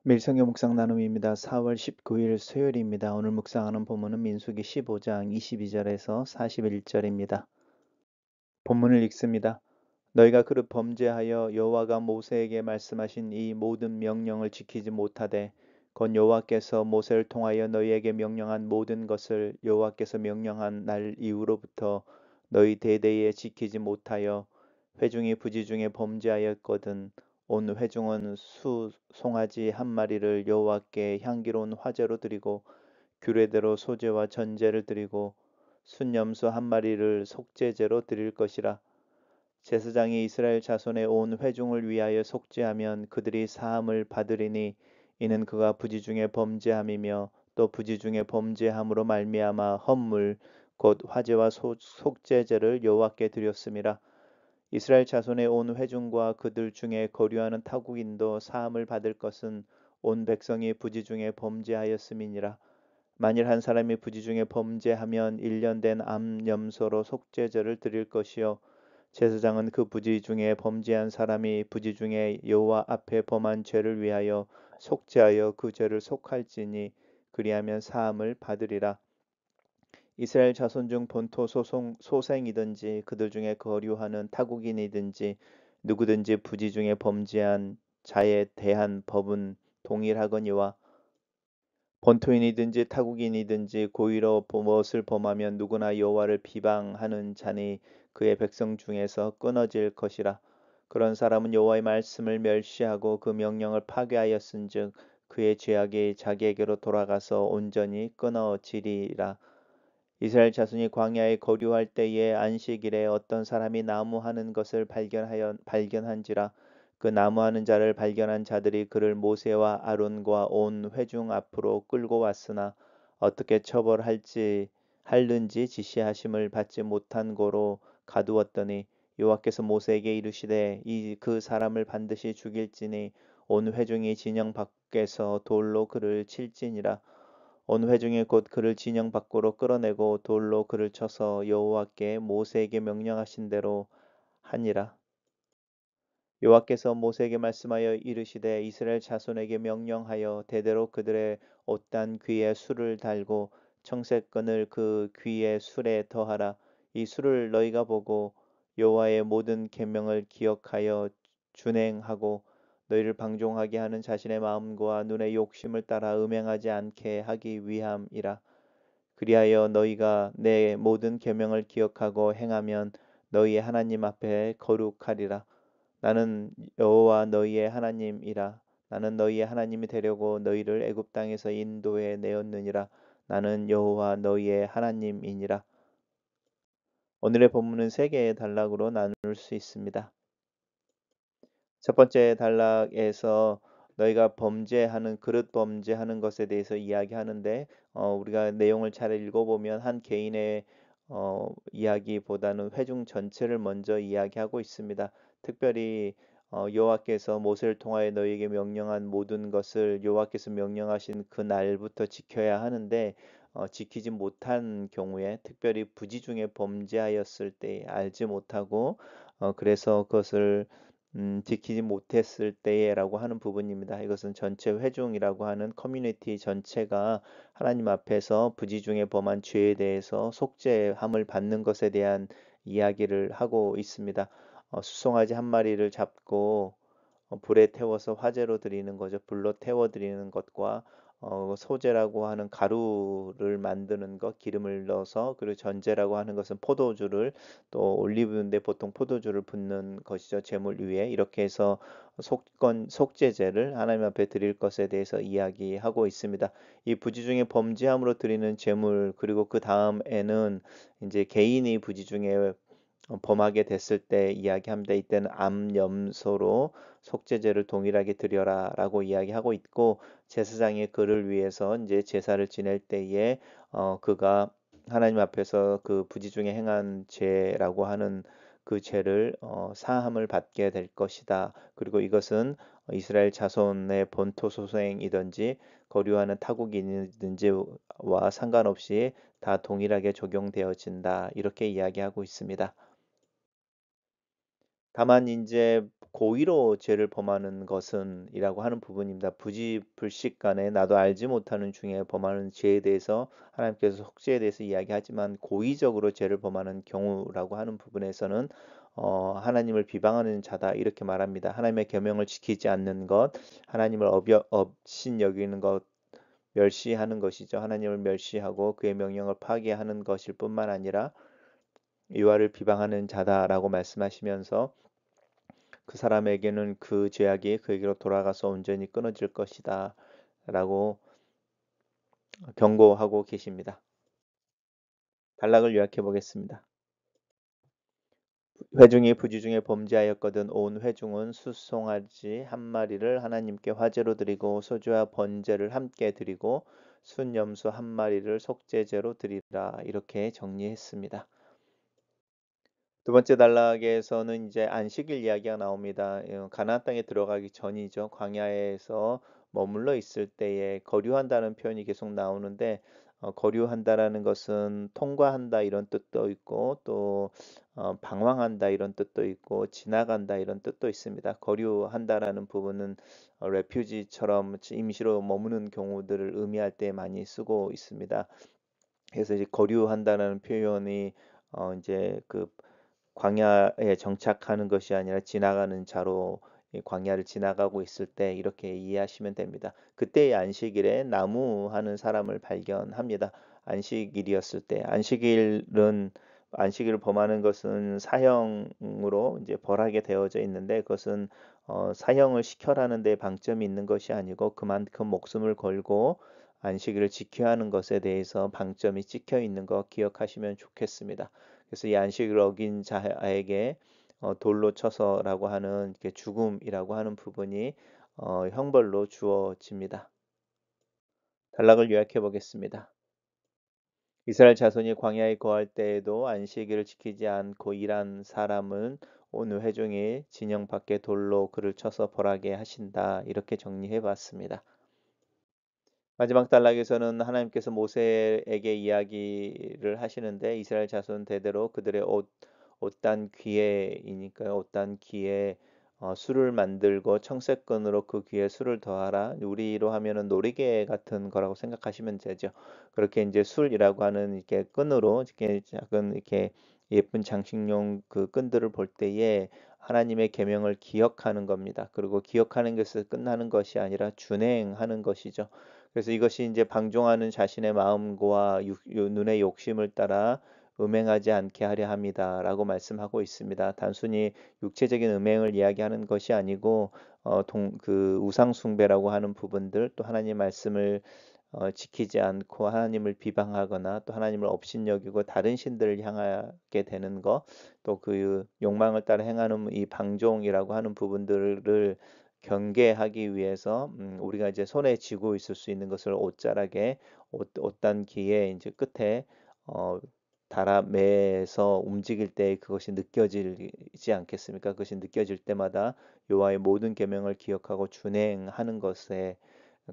밀성경 묵상 나눔입니다. 4월 19일 수요일입니다. 오늘 묵상하는 본문은 민수기 15장 22절에서 41절입니다. 본문을 읽습니다. 너희가 그릇 범죄하여 여호와가 모세에게 말씀하신 이 모든 명령을 지키지 못하되 곧 여호와께서 모세를 통하여 너희에게 명령한 모든 것을 여호와께서 명령한 날 이후로부터 너희 대대에 지키지 못하여 회중이 부지중에 범죄하였거든 온 회중은 송아지 한 마리를 여호와께 향기로운 화제로 드리고 규례대로 소제와 전제를 드리고 순염소 한 마리를 속죄제로 드릴 것이라. 제사장이 이스라엘 자손의 온 회중을 위하여 속죄하면 그들이 사함을 받으리니 이는 그가 부지중에 범죄함이며 또 부지중에 범죄함으로 말미암아 헌물 곧 화제와 속죄제를 여호와께 드렸음이라. 이스라엘 자손의 온 회중과 그들 중에 거류하는 타국인도 사함을 받을 것은 온 백성이 부지중에 범죄하였음이니라. 만일 한 사람이 부지중에 범죄하면 1년 된 암염소로 속죄제를 드릴 것이요 제사장은 그 부지중에 범죄한 사람이 부지중에 여호와 앞에 범한 죄를 위하여 속죄하여 그 죄를 속할지니 그리하면 사함을 받으리라. 이스라엘 자손 중 본토 소생이든지 그들 중에 거류하는 타국인이든지 누구든지 부지 중에 범죄한 자에 대한 법은 동일하거니와 본토인이든지 타국인이든지 고의로 무엇을 범하면 누구나 여호와를 비방하는 자니 그의 백성 중에서 끊어질 것이라. 그런 사람은 여호와의 말씀을 멸시하고 그 명령을 파괴하였은즉 그의 죄악이 자기에게로 돌아가서 온전히 끊어지리라. 이스라엘 자손이 광야에 거류할 때에 안식일에 어떤 사람이 나무하는 것을 발견한지라. 그 나무하는 자를 발견한 자들이 그를 모세와 아론과 온 회중 앞으로 끌고 왔으나 어떻게 할는지 지시하심을 받지 못한 고로 가두었더니 여호와께서 모세에게 이르시되 그 사람을 반드시 죽일지니 온 회중이 진영 밖에서 돌로 그를 칠지니라. 온 회중이 곧 그를 진영 밖으로 끌어내고 돌로 그를 쳐서 여호와께 모세에게 명령하신 대로 하니라. 여호와께서 모세에게 말씀하여 이르시되 이스라엘 자손에게 명령하여 대대로 그들의 옷단 귀에 술을 달고 청색끈을 그 귀의 술에 더하라. 이 술을 너희가 보고 여호와의 모든 계명을 기억하여 준행하고 너희를 방종하게 하는 자신의 마음과 눈의 욕심을 따라 음행하지 않게 하기 위함이라. 그리하여 너희가 내 모든 계명을 기억하고 행하면 너희의 하나님 앞에 거룩하리라. 나는 여호와 너희의 하나님이라. 나는 너희의 하나님이 되려고 너희를 애굽 땅에서 인도해 내었느니라. 나는 여호와 너희의 하나님이니라. 오늘의 본문은 세 개의 단락으로 나눌 수 있습니다. 첫 번째 단락에서 너희가 그릇 범죄하는 것에 대해서 이야기하는데 우리가 내용을 잘 읽어보면 한 개인의 이야기보다는 회중 전체를 먼저 이야기하고 있습니다. 특별히 여호와께서 모세를 통하여 너희에게 명령한 모든 것을 여호와께서 명령하신 그 날부터 지켜야 하는데 지키지 못한 경우에 특별히 부지 중에 범죄하였을 때 알지 못하고 그래서 그것을 지키지 못했을 때에라고 하는 부분입니다. 이것은 전체 회중이라고 하는 커뮤니티 전체가 하나님 앞에서 부지 중에 범한 죄에 대해서 속죄함을 받는 것에 대한 이야기를 하고 있습니다. 수송아지 한 마리를 잡고 불에 태워서 화제로 드리는 거죠. 불로 태워 드리는 것과 소제라고 하는 가루를 만드는 것, 기름을 넣어서 그리고 전제라고 하는 것은 포도주를 또 올리브유인데 보통 포도주를 붓는 것이죠. 제물 위에 이렇게 해서 속죄제를 하나님 앞에 드릴 것에 대해서 이야기하고 있습니다. 이 부지 중에 범죄함으로 드리는 제물 그리고 그 다음에는 이제 개인이 부지 중에 범하게 됐을 때 이야기합니다. 이때는 암염소로 속죄제를 동일하게 드려라라고 이야기하고 있고 제사장이 그를 위해서 이제 제사를 지낼 때에 그가 하나님 앞에서 그 부지 중에 행한 죄라고 하는 그 죄를 사함을 받게 될 것이다. 그리고 이것은 이스라엘 자손의 본토 소생이든지 거류하는 타국인이든지와 상관없이 다 동일하게 적용되어진다. 이렇게 이야기하고 있습니다. 다만 이제 고의로 죄를 범하는 것은 이라고 하는 부분입니다. 부지불식간에 나도 알지 못하는 중에 범하는 죄에 대해서 하나님께서 속죄에 대해서 이야기하지만 고의적으로 죄를 범하는 경우라고 하는 부분에서는 하나님을 비방하는 자다 이렇게 말합니다. 하나님의 계명을 지키지 않는 것, 하나님을 업신 여기는 것, 멸시하는 것이죠. 하나님을 멸시하고 그의 명령을 파기하는 것일 뿐만 아니라 여호와를 비방하는 자다라고 말씀하시면서 그 사람에게는 그 죄악이 그에게로 돌아가서 온전히 끊어질 것이다 라고 경고하고 계십니다. 단락을 요약해 보겠습니다. 회중이 부지 중에 범죄하였거든 온 회중은 숫송아지 한 마리를 하나님께 화제로 드리고 소주와 번제를 함께 드리고 순염소 한 마리를 속죄제로 드리라 이렇게 정리했습니다. 두 번째 단락에서는 이제 안식일 이야기가 나옵니다. 가나안 땅에 들어가기 전이죠. 광야에서 머물러 있을 때에 거류한다는 표현이 계속 나오는데 거류한다라는 것은 통과한다 이런 뜻도 있고 또 방황한다 이런 뜻도 있고 지나간다 이런 뜻도 있습니다. 거류한다라는 부분은 레퓨지처럼 임시로 머무는 경우들을 의미할 때 많이 쓰고 있습니다. 그래서 이제 거류한다라는 표현이 이제 그 광야에 정착하는 것이 아니라 지나가는 자로 이 광야를 지나가고 있을 때 이렇게 이해하시면 됩니다. 그때의 안식일에 나무하는 사람을 발견합니다. 안식일이었을 때 안식일을 범하는 것은 사형으로 이제 벌하게 되어져 있는데 그것은 사형을 시켜라는 데 방점이 있는 것이 아니고 그만큼 목숨을 걸고 안식일을 지켜야 하는 것에 대해서 방점이 찍혀 있는 거 기억하시면 좋겠습니다. 그래서 이 안식을 어긴 자에게 돌로 쳐서라고 하는 이렇게 죽음이라고 하는 부분이 형벌로 주어집니다. 단락을 요약해 보겠습니다. 이스라엘 자손이 광야에 거할 때에도 안식일을 지키지 않고 일한 사람은 온 회중이 진영 밖에 돌로 그를 쳐서 벌하게 하신다. 이렇게 정리해 봤습니다. 마지막 단락에서는 하나님께서 모세에게 이야기를 하시는데 이스라엘 자손 대대로 그들의 옷단 귀에이니까요. 옷단 귀에 술을 만들고 청색끈으로 그 귀에 술을 더하라. 우리로 하면은 놀이개 같은 거라고 생각하시면 되죠. 그렇게 이제 술이라고 하는 이렇게 끈으로 이렇게 작은 이렇게 예쁜 장식용 그 끈들을 볼 때에 하나님의 계명을 기억하는 겁니다. 그리고 기억하는 것에서 끝나는 것이 아니라 준행하는 것이죠. 그래서 이것이 이제 방종하는 자신의 마음과 눈의 욕심을 따라 음행하지 않게 하려 함이다라고 말씀하고 있습니다. 단순히 육체적인 음행을 이야기하는 것이 아니고 그 우상 숭배라고 하는 부분들 또 하나님 말씀을 지키지 않고 하나님을 비방하거나 또 하나님을 업신여기고 다른 신들을 향하게 되는 것, 또 그 욕망을 따라 행하는 이 방종이라고 하는 부분들을 경계하기 위해서 우리가 이제 손에 쥐고 있을 수 있는 것을 옷자락에 옷단기에 이제 끝에 어, 달아 매서 움직일 때 그것이 느껴지지 않겠습니까? 그것이 느껴질 때마다 여호와의 모든 계명을 기억하고 준행하는 것에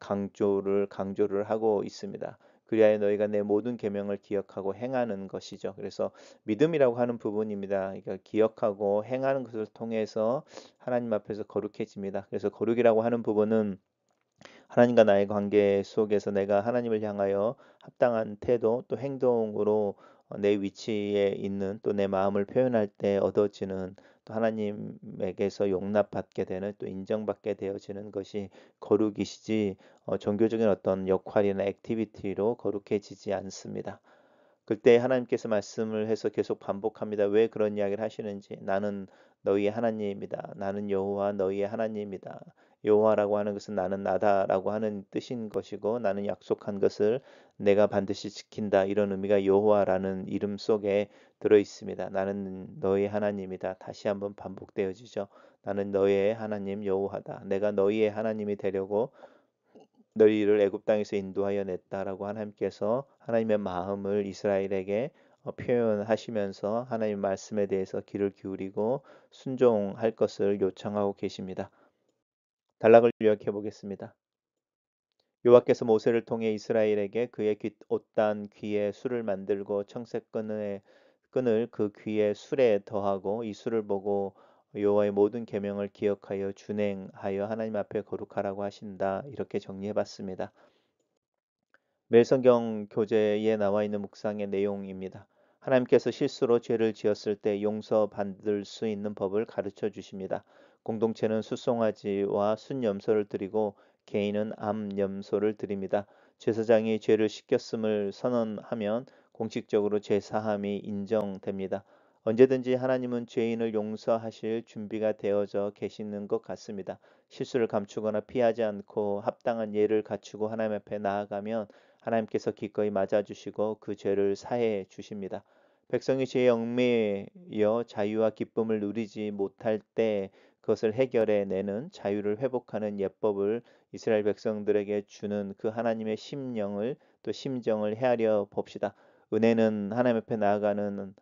강조를 하고 있습니다. 그리하여 너희가 내 모든 계명을 기억하고 행하는 것이죠. 그래서 믿음이라고 하는 부분입니다. 그러니까 기억하고 행하는 것을 통해서 하나님 앞에서 거룩해집니다. 그래서 거룩이라고 하는 부분은 하나님과 나의 관계 속에서 내가 하나님을 향하여 합당한 태도 또 행동으로 내 위치에 있는 또 내 마음을 표현할 때 얻어지는 또 하나님에게서 용납받게 되는 또 인정받게 되어지는 것이 거룩이시지 종교적인 어떤 역할이나 액티비티로 거룩해지지 않습니다. 그때 하나님께서 말씀을 해서 계속 반복합니다. 왜 그런 이야기를 하시는지. 나는 너희의 하나님이다. 나는 여호와 너희의 하나님이다. 여호와라고 하는 것은 나는 나다라고 하는 뜻인 것이고 나는 약속한 것을 내가 반드시 지킨다. 이런 의미가 여호와라는 이름 속에 들어 있습니다. 나는 너희의 하나님이다. 다시 한번 반복되어지죠. 나는 너희의 하나님 여호와다. 내가 너희의 하나님이 되려고 너희를 애굽 땅에서 인도하여 냈다라고 하나님께서 하나님의 마음을 이스라엘에게 표현하시면서 하나님 말씀에 대해서 귀를 기울이고 순종할 것을 요청하고 계십니다. 단락을 요약해 보겠습니다. 여호와께서 모세를 통해 이스라엘에게 그의 옷단 귀에 술을 만들고 청색 끈을 그 귀에 술에 더하고 이 술을 보고 여호와의 모든 계명을 기억하여 준행하여 하나님 앞에 거룩하라고 하신다. 이렇게 정리해 봤습니다. 매일 성경 교재에 나와 있는 묵상의 내용입니다. 하나님께서 실수로 죄를 지었을 때 용서받을 수 있는 법을 가르쳐 주십니다. 공동체는 숫송아지와 순염소를 드리고 개인은 암염소를 드립니다. 제사장이 죄를 씻겼음을 선언하면 공식적으로 죄사함이 인정됩니다. 언제든지 하나님은 죄인을 용서하실 준비가 되어져 계시는 것 같습니다. 실수를 감추거나 피하지 않고 합당한 예를 갖추고 하나님 앞에 나아가면 하나님께서 기꺼이 맞아주시고 그 죄를 사해 주십니다. 백성이 죄에 얽매여 자유와 기쁨을 누리지 못할 때 그것을 해결해 내는 자유를 회복하는 예법을 이스라엘 백성들에게 주는 그 하나님의 심령을 또 심정을 헤아려 봅시다. 은혜는 하나님 앞에 나아가는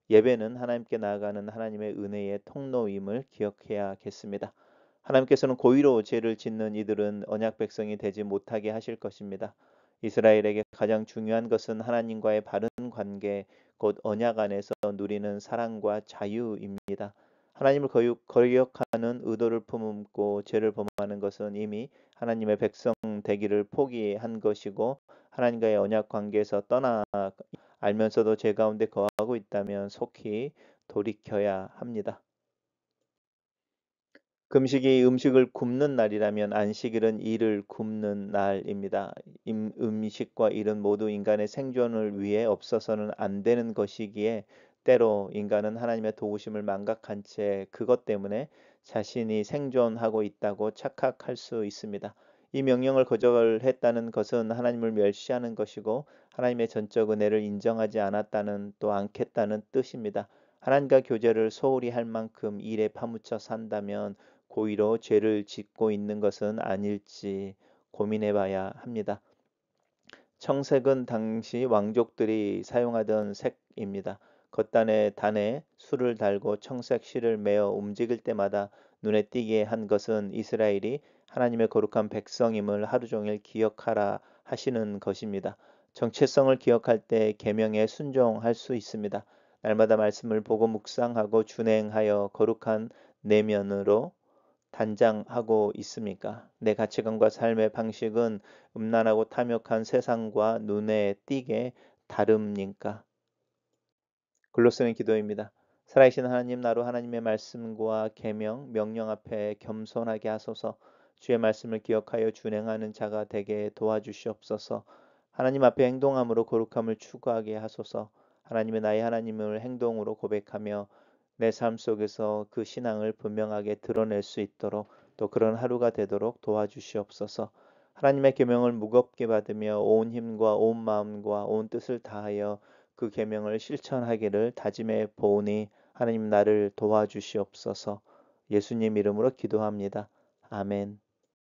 예배는 하나님께 나아가는 하나님의 은혜의 통로임을 기억해야겠습니다. 하나님께서는 고의로 죄를 짓는 이들은 언약 백성이 되지 못하게 하실 것입니다. 이스라엘에게 가장 중요한 것은 하나님과의 바른 관계, 곧 언약 안에서 누리는 사랑과 자유입니다. 하나님을 거역하는 의도를 품고 죄를 범하는 것은 이미 하나님의 백성 되기를 포기한 것이고 하나님과의 언약 관계에서 떠나 알면서도 죄 가운데 거하고 있다면 속히 돌이켜야 합니다. 금식이 음식을 굽는 날이라면 안식일은 이를 굽는 날입니다. 음식과 일은 모두 인간의 생존을 위해 없어서는 안 되는 것이기에 때로 인간은 하나님의 도우심을 망각한 채 그것 때문에 자신이 생존하고 있다고 착각할 수 있습니다. 이 명령을 거절했다는 것은 하나님을 멸시하는 것이고 하나님의 전적 은혜를 인정하지 않았다는 또 않겠다는 뜻입니다. 하나님과 교제를 소홀히 할 만큼 일에 파묻혀 산다면 고의로 죄를 짓고 있는 것은 아닐지 고민해 봐야 합니다. 청색은 당시 왕족들이 사용하던 색입니다. 겉단에 단에 술을 달고 청색 실을 매어 움직일 때마다 눈에 띄게 한 것은 이스라엘이 하나님의 거룩한 백성임을 하루 종일 기억하라 하시는 것입니다. 정체성을 기억할 때 계명에 순종할 수 있습니다. 날마다 말씀을 보고 묵상하고 준행하여 거룩한 내면으로 단장하고 있습니까? 내 가치관과 삶의 방식은 음란하고 탐욕한 세상과 눈에 띄게 다릅니까? 글로 쓰는 기도입니다. 살아계신 하나님, 나로 하나님의 말씀과 계명, 명령 앞에 겸손하게 하소서. 주의 말씀을 기억하여 준행하는 자가 되게 도와주시옵소서. 하나님 앞에 행동함으로 거룩함을 추구하게 하소서. 하나님의 나의 하나님을 행동으로 고백하며 내 삶 속에서 그 신앙을 분명하게 드러낼 수 있도록 또 그런 하루가 되도록 도와주시옵소서. 하나님의 계명을 무겁게 받으며 온 힘과 온 마음과 온 뜻을 다하여 그 계명을 실천하기를 다짐해 보오니 하나님 나를 도와주시옵소서. 예수님 이름으로 기도합니다. 아멘.